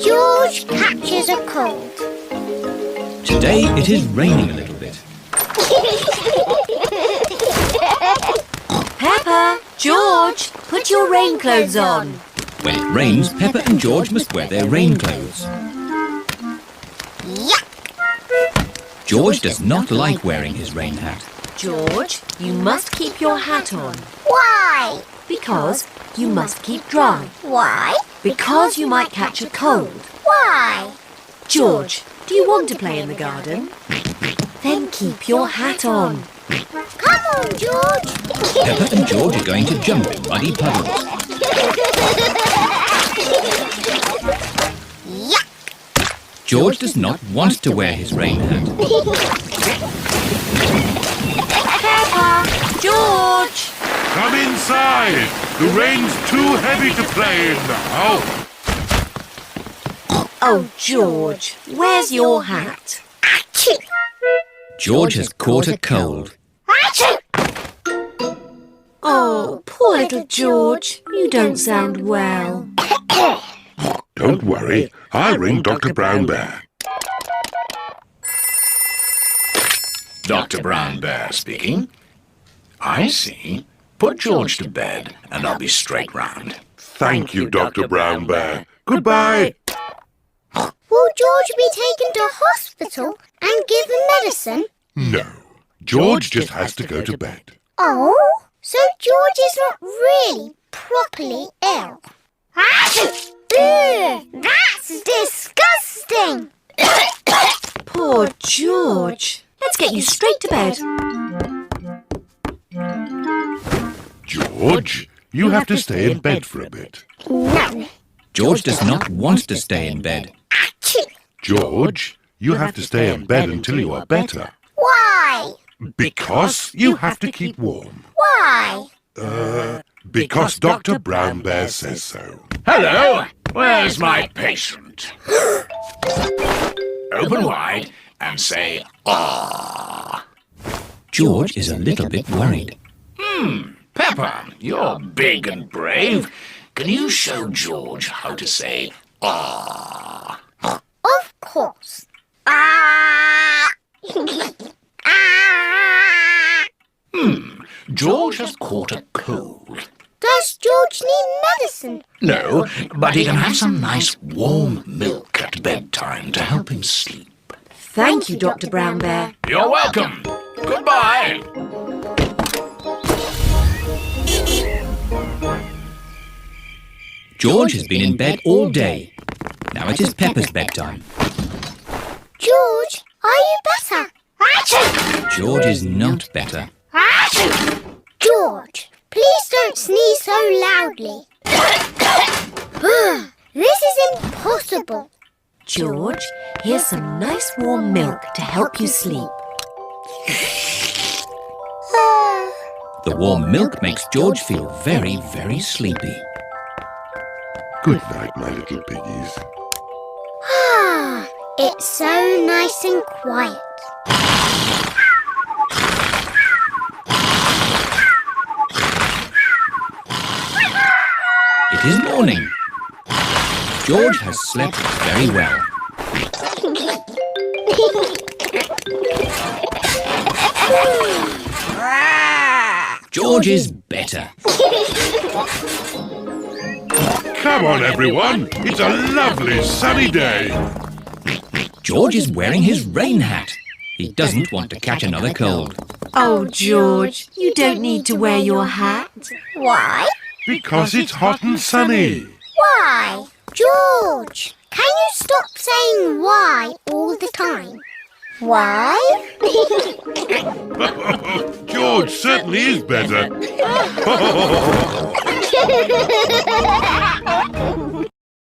George catches a cold. Today it is raining a little bit. Peppa, George, put your rain clothes on. When it rains, Peppa and George must wear their rain clothes. Yuck! George does not like wearing his rain hat. George, you must keep your hat on. Why? Because you must keep dry. Why? Because you might catch a cold. Why? George, do you want to play in the garden? Then keep your hat on. Come on, George. Peppa and George are going to jump in muddy puddles. Yuck! George does not want to wear his rain hat. Peppa, George! Come inside! The rain's too heavy to play in now. Oh, George, where's your hat? Achoo! George has caught a cold. Achoo! Oh, poor little George, you don't sound well. Don't worry, I'll ring Dr. Brown Bear. Dr. Brown Bear speaking. I see. Put George to bed and I'll be straight round. Thank you, Dr. Brown Bear. Goodbye. Will George be taken to hospital and given medicine? No, George just has to go to bed. Oh, so George is not really properly ill. Achoo! Ugh, that's disgusting! Poor George. Let's get you straight to bed. George, you have to stay in bed for a bit. No. George does not want to stay in bed. Achoo! George, you have to stay in bed until you are better. Why? Because you have to keep warm. Why? Because Dr. Brown Bear says so. Hello, where's my patient? Open wide and say, ah. George is a little bit worried. Peppa, you're big and brave. Can you show George how to say, ah? Of course. Ah! Ah! George has caught a cold. Does George need medicine? No, but he can have some nice warm milk at bedtime to help him sleep. Thank you, Dr. Brown Bear. You're welcome. Goodbye. George has been in bed all day. Now it is Peppa's bedtime. George, are you better? Achoo! George is not better. Achoo! George, please don't sneeze so loudly. This is impossible. George, here's some nice warm milk to help you sleep. The warm milk makes George feel very, very sleepy. Good night, my little piggies. It's so nice and quiet. It is morning. George has slept very well. George is better. Come on, everyone. It's a lovely sunny day. George is wearing his rain hat. He doesn't want to catch another cold. Oh, George, you don't need to wear your hat. Why? Because it's hot and sunny. Why? George, can you stop saying why all the time? Why? George certainly is better.